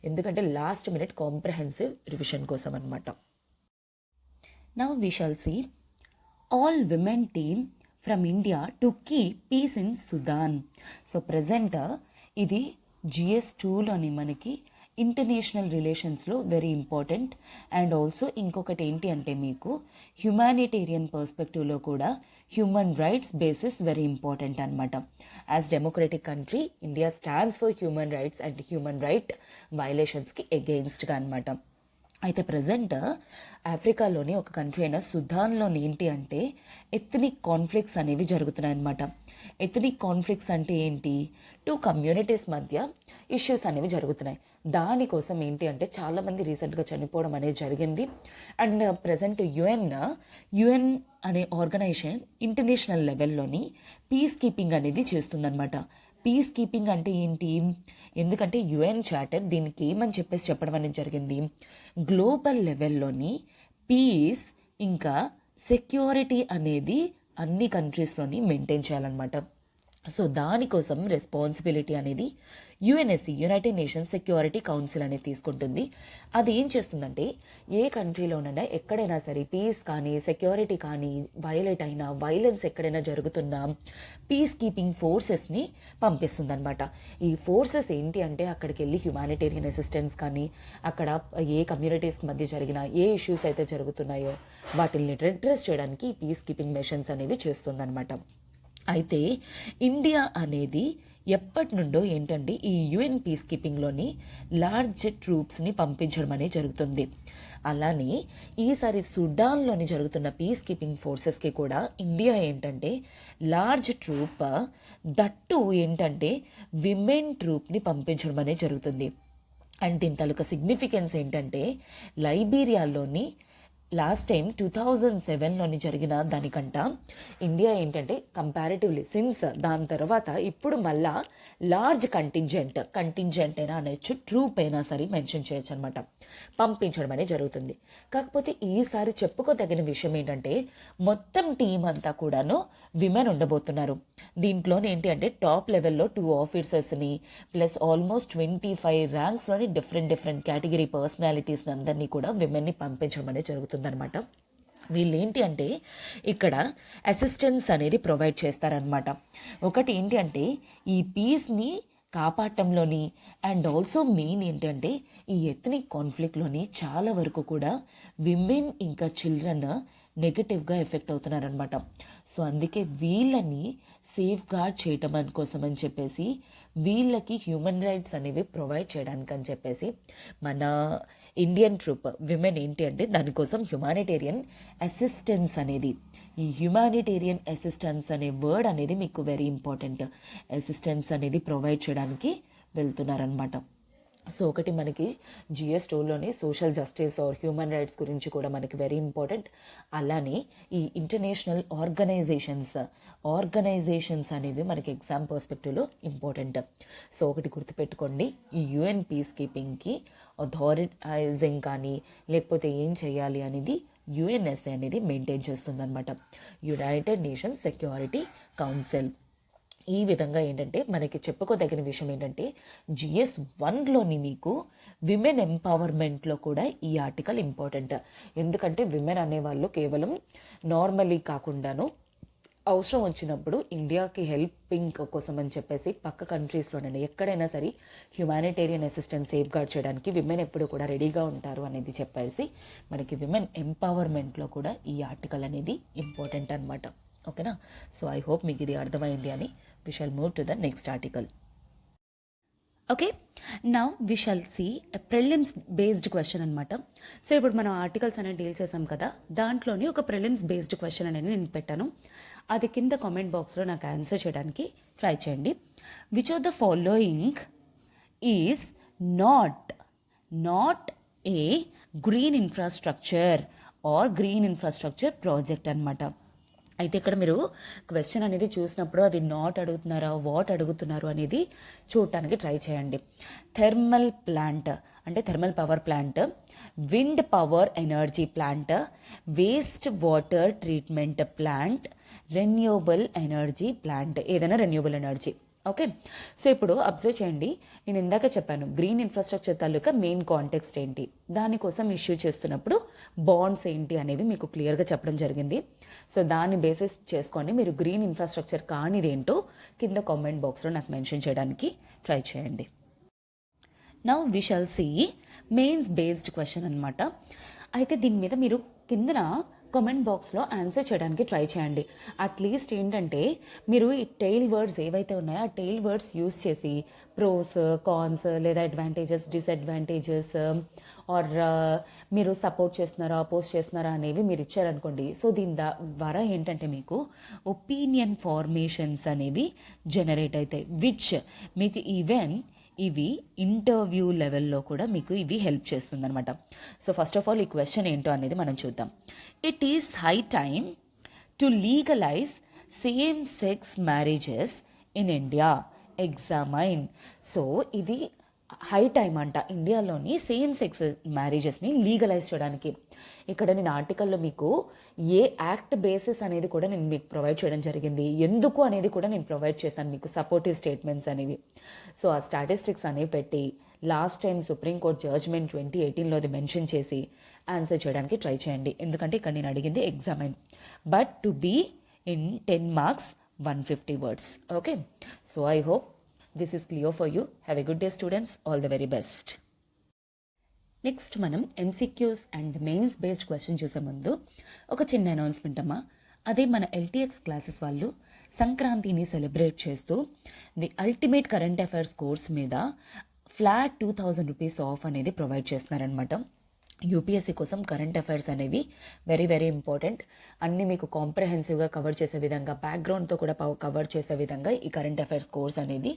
ఎందుకంటే లాస్ట్ మినిట్ కాంప్రహెన్సివ్ రివిజన్ కోసం అనమాట. Now we shall see all women team from India to keep peace in Sudan. So present ఇది GS2లోని మనకి ఇంటర్నేషనల్ రిలేషన్స్లో వెరీ ఇంపార్టెంట్. అండ్ ఆల్సో ఇంకొకటి ఏంటి అంటే మీకు హ్యుమానిటేరియన్ పర్స్పెక్టివ్లో కూడా human rights basis very important అనమాట. As democratic country India stands for human rights and human right వైలేషన్స్కి ఎగెయిన్స్ట్గా అనమాట. అయితే ప్రజెంట్ ఆఫ్రికాలోని ఒక కంట్రీ అయిన సుదాన్లోని ఏంటి అంటే ఎథనిక్ కాన్ఫ్లిక్ట్స్ అనేవి జరుగుతున్నాయి అన్నమాట. ఎథనిక్ కాన్ఫ్లిక్ట్స్ అంటే ఏంటి, టూ కమ్యూనిటీస్ మధ్య ఇష్యూస్ అనేవి జరుగుతున్నాయి. దానికోసం ఏంటి అంటే చాలామంది రీసెంట్గా చనిపోవడం అనేది జరిగింది. అండ్ ప్రజెంట్ యుఎన్ అనే ఆర్గనైజేషన్ ఇంటర్నేషనల్ లెవెల్లోని పీస్ కీపింగ్ అనేది చేస్తుందన్నమాట. పీస్ కీపింగ్ అంటే ఏంటి, ఎందుకంటే యుఎన్ చార్టర్ దీనికి ఏమని చెప్పడం అనేది జరిగింది, గ్లోబల్ లెవెల్లోని పీస్ ఇంకా సెక్యూరిటీ అనేది అన్ని కంట్రీస్లోని మెయింటైన్ చేయాలన్నమాట. సో దానికోసం రెస్పాన్సిబిలిటీ అనేది UNSC, United nations security council అనేది తీసుకుంటుంది. అది ఏం చేస్తుందంటే ఏ కంట్రీలోనైనా ఎక్కడైనా సరే పీస్ కానీ సెక్యూరిటీ కానీ వైలేట్ అయినా, వైలెన్స్ ఎక్కడైనా జరుగుతున్నా పీస్ కీపింగ్ ఫోర్సెస్ని పంపిస్తుంది అనమాట. ఈ ఫోర్సెస్ ఏంటి అంటే అక్కడికి వెళ్ళి హ్యుమానిటేరియన్ అసిస్టెన్స్ కానీ, అక్కడ ఏ కమ్యూనిటీస్ మధ్య జరిగిన ఏ ఇష్యూస్ అయితే జరుగుతున్నాయో వాటిని అడ్రస్ చేయడానికి పీస్ కీపింగ్ మిషన్స్ అనేవి చేస్తుందన్నమాట. అయితే ఇండియా అనేది ఎప్పటి నుండో ఏంటంటే ఈ యుఎన్ పీస్ కీపింగ్లోని లార్జ్ ట్రూప్స్ని పంపించడం అనేది జరుగుతుంది. అలానే ఈసారి సుడాన్లోని జరుగుతున్న పీస్ కీపింగ్ ఫోర్సెస్కి కూడా ఇండియా ఏంటంటే లార్జ్ ట్రూప్, దట్టు ఏంటంటే విమెన్ ట్రూప్ని పంపించడం అనేది జరుగుతుంది. అండ్ దీని తాలూకా సిగ్నిఫికెన్స్ ఏంటంటే లైబీరియాలోని లాస్ట్ టైం 2007లోని జరిగిన దానికంట ఇండియా ఏంటంటే కంపారిటివ్లీ సిన్స్ దాని తర్వాత ఇప్పుడు మళ్ళా లార్జ్ కంటింజెంట్ అయినా అనొచ్చు, ట్రూప్ అయినా సరే మెన్షన్ చేయొచ్చు అనమాట, పంపించడం అనేది జరుగుతుంది. కాకపోతే ఈసారి చెప్పుకోదగిన విషయం ఏంటంటే మొత్తం టీం అంతా కూడాను విమెన్ ఉండబోతున్నారు. దీంట్లోనే ఏంటి అంటే టాప్ లెవెల్లో 2 ఆఫీసర్స్ని ప్లస్ ఆల్మోస్ట్ 25 ర్యాంక్స్లోని డిఫరెంట్ కేటగిరీ పర్సనాలిటీస్ అందరినీ కూడా విమెన్ని పంపించడం అనేది జరుగుతుంది అనమాట. వీళ్ళు ఏంటి అంటే ఇక్కడ అసిస్టెన్స్ అనేది ప్రొవైడ్ చేస్తారనమాట. ఒకటి ఏంటి అంటే ఈ పీస్ని కాపాడటంలోని అండ్ ఆల్సో మెయిన్ ఏంటంటే ఈ ఎథనిక్ కాన్ఫ్లిక్ట్లోని చాలా వరకు కూడా విమెన్ ఇంకా చిల్డ్రన్ నెగటివ్గా ఎఫెక్ట్ అవుతున్నారనమాట. సో అందుకే వీళ్ళని సేఫ్ గార్డ్ చేయటం కోసం అని చెప్పేసి వీళ్ళకి హ్యూమన్ రైట్స్ అనేవి ప్రొవైడ్ చేయడానికి అని చెప్పేసి మన ఇండియన్ ట్రూప్ విమెన్ ఏంటి అంటే దానికోసం హ్యుమానిటేరియన్ అసిస్టెన్స్ అనేది, ఈ హ్యుమానిటేరియన్ అసిస్టెన్స్ అనే వర్డ్ అనేది మీకు వెరీ ఇంపార్టెంట్. అసిస్టెన్స్ అనేది ప్రొవైడ్ చేయడానికి వెళ్తున్నారనమాట. సో ఒకటి మనకి GS2లోనే social justice or human rights గురించి కూడా మనకి వెరీ ఇంపార్టెంట్. అలానే ఈ ఇంటర్నేషనల్ ఆర్గనైజేషన్స్ అనేవి మనకి ఎగ్జామ్ పర్స్పెక్టివ్లో ఇంపార్టెంట్. సో ఒకటి గుర్తుపెట్టుకోండి, ఈ యుఎన్ పీస్ కీపింగ్కి అథారిటైజింగ్ కానీ లేకపోతే ఏం చేయాలి అనేది యుఎన్ఎస్ఏ అనేది మెయింటైన్ చేస్తుందన్నమాట, యునైటెడ్ నేషన్స్ సెక్యూరిటీ కౌన్సిల్. ఈ విధంగా ఏంటంటే మనకి చెప్పుకోదగిన విషయం ఏంటంటే GS1లోని మీకు విమెన్ ఎంపవర్మెంట్లో కూడా ఈ ఆర్టికల్ ఇంపార్టెంట్. ఎందుకంటే విమెన్ అనేవాళ్ళు కేవలం నార్మలీ కాకుండాను అవసరం వచ్చినప్పుడు ఇండియాకి హెల్పింగ్ కోసం అని చెప్పేసి పక్క కంట్రీస్లోనైనా ఎక్కడైనా సరే హ్యుమానిటేరియన్ అసిస్టెన్స్ సేఫ్ గార్డ్ చేయడానికి విమెన్ ఎప్పుడు కూడా రెడీగా ఉంటారు అనేది చెప్పేసి మనకి విమెన్ ఎంపవర్మెంట్లో కూడా ఈ ఆర్టికల్ అనేది ఇంపార్టెంట్ అనమాట. ఓకేనా? సో ఐ హోప్ మీకు ఇది అర్థమైంది అని. We shall move to the next article. Okay, now we shall see prelims based question అనమాట. సో ఇప్పుడు మనం ఆర్టికల్స్ అనేది డీల్ చేసాం కదా, దాంట్లోని ఒక ప్రిలిమ్స్ బేస్డ్ క్వశ్చన్ అనేది నేను పెట్టాను. అది కింద కామెంట్ బాక్స్లో నాకు ఆన్సర్ చేయడానికి ట్రై చేయండి. Which of the following is not a green infrastructure or green infrastructure project అనమాట. అయితే ఇక్కడ మీరు క్వశ్చన్ అనేది చూసినప్పుడు అది నాట్ అడుగుతున్నారా వాట్ అడుగుతున్నారు అనేది చూడటానికి ట్రై చేయండి. థెర్మల్ ప్లాంట్ అంటే thermal power plant, wind power energy plant, waste water treatment plant, renewable energy plant, ఏదైనా రెన్యూవబుల్ ఎనర్జీ. ఓకే, సో ఇప్పుడు అబ్జర్వ్ చేయండి, నేను ఇందాక చెప్పాను గ్రీన్ ఇన్ఫ్రాస్ట్రక్చర్ తాలూకా మెయిన్ కాంటెక్స్ట్ ఏంటి, దానికోసం ఇష్యూ చేస్తున్నప్పుడు బాండ్స్ ఏంటి అనేవి మీకు క్లియర్గా చెప్పడం జరిగింది. సో దాన్ని బేసిస్ చేసుకొని మీరు గ్రీన్ ఇన్ఫ్రాస్ట్రక్చర్ కానిదేంటో కింద కామెంట్ బాక్స్లో నాకు మెన్షన్ చేయడానికి ట్రై చేయండి. Now we shall see mains based question అనమాట. అయితే దీని మీద మీరు కిందన కామెంట్ బాక్స్లో ఆన్సర్ చేయడానికి ట్రై చేయండి. అట్లీస్ట్ ఏంటంటే మీరు ఈ టెయిల్ వర్డ్స్ ఏవైతే ఉన్నాయో ఆ టెయిల్ వర్డ్స్ యూస్ చేసి ప్రోస్ కాన్స్ లేదా అడ్వాంటేజెస్ డిసడ్వాంటేజెస్ ఆర్ మీరు సపోర్ట్ చేస్తున్నారా అపోజ్ చేస్తున్నారా అనేవి మీరు ఇచ్చారనుకోండి. సో దీని ద్వారా ఏంటంటే మీకు ఒపీనియన్ ఫార్మేషన్స్ అనేవి జనరేట్ అవుతాయి, విచ్ మీకు ఈవెన్ ఇవి ఇంటర్వ్యూ లెవెల్లో కూడా మీకు ఇవి హెల్ప్ చేస్తుంది అనమాట. సో ఫస్ట్ ఆఫ్ ఆల్ ఈ క్వశ్చన్ ఏంటో అనేది మనం చూద్దాం. It is high time to legalise same sex marriages in India, ఎగ్జామైన్. So ఇది హై టైం అంట ఇండియాలోని సేమ్ సెక్స్ మ్యారేజెస్ని లీగలైజ్ చేయడానికి. ఇక్కడ నేను ఆర్టికల్లో మీకు ఏ యాక్ట్ బేసిస్ అనేది కూడా నేను మీకు ప్రొవైడ్ చేయడం జరిగింది, ఎందుకు అనేది కూడా నేను ప్రొవైడ్ చేస్తాను మీకు సపోర్టివ్ స్టేట్మెంట్స్ అనేవి. సో ఆ స్టాటిస్టిక్స్ అనేవి పెట్టి లాస్ట్ టైం సుప్రీంకోర్టు జడ్జ్మెంట్ 2018లో అది మెన్షన్ చేసి ఆన్సర్ చేయడానికి ట్రై చేయండి. ఎందుకంటే ఇక్కడ నేను అడిగింది examine, but to be in 10 marks 150 words. Okay, so I hope this is clear for you. Have a good day students, all the very best. Next మనం MCQs and mains based question చూసే ముందు ఒక చిన్న announcement అమ్మా. అదే మన LTX classes వాళ్ళు సంక్రాంతిని సెలబ్రేట్ చేస్తూ the ultimate current affairs course మీద ఫ్లాట్ 2000 రూపీస్ ఆఫ్ అనేది ప్రొవైడ్ చేస్తున్నారనమాట. యూపీఎస్సీ కోసం కరెంట్ అఫైర్స్ అనేవి వెరీ వెరీ ఇంపార్టెంట్. అన్నీ మీకు కాంప్రహెన్సివ్గా కవర్ చేసే విధంగా, బ్యాక్గ్రౌండ్తో కూడా కవర్ చేసే విధంగా ఈ కరెంట్ అఫైర్స్ కోర్స్ అనేది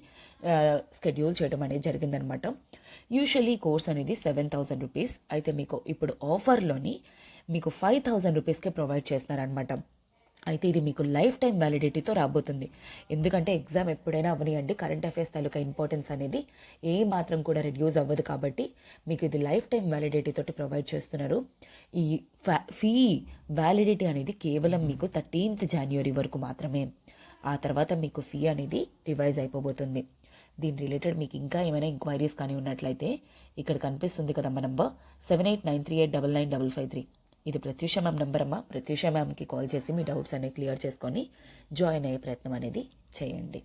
స్కెడ్యూల్ చేయడం అనేది జరిగిందనమాట. యూజువల్లీ కోర్స్ అనేది 7000 రూపీస్, అయితే మీకు ఇప్పుడు ఆఫర్లోని మీకు 5000 రూపీస్కే ప్రొవైడ్ చేస్తున్నారనమాట. అయితే ఇది మీకు లైఫ్ టైం వ్యాలిడిటీతో రాబోతుంది. ఎందుకంటే ఎగ్జామ్ ఎప్పుడైనా అవనియండి, కరెంట్ అఫైర్స్ తాలూకా ఇంపార్టెన్స్ అనేది ఏ మాత్రం కూడా రెడ్యూస్ అవ్వదు. కాబట్టి మీకు ఇది లైఫ్ టైం వ్యాలిడిటీ తోటి ప్రొవైడ్ చేస్తున్నారు. ఈ ఫీ వ్యాలిడిటీ అనేది కేవలం మీకు 13th January వరకు మాత్రమే. ఆ తర్వాత మీకు ఫీ అనేది రివైజ్ అయిపోబోతుంది. దీని రిలేటెడ్ మీకు ఇంకా ఏమైనా ఎంక్వైరీస్ కానీ ఉన్నట్లయితే ఇక్కడ కనిపిస్తుంది కదా మా నంబర్ 7893899553. ఇది ప్రత్యూష మ్యామ్ నెంబర్ అమ్మా. ప్రత్యూష మ్యామ్కి కాల్ చేసి మీ డౌట్స్ అనేవి క్లియర్ చేసుకొని జాయిన్ అయ్యే ప్రయత్నం అనేది చేయండి.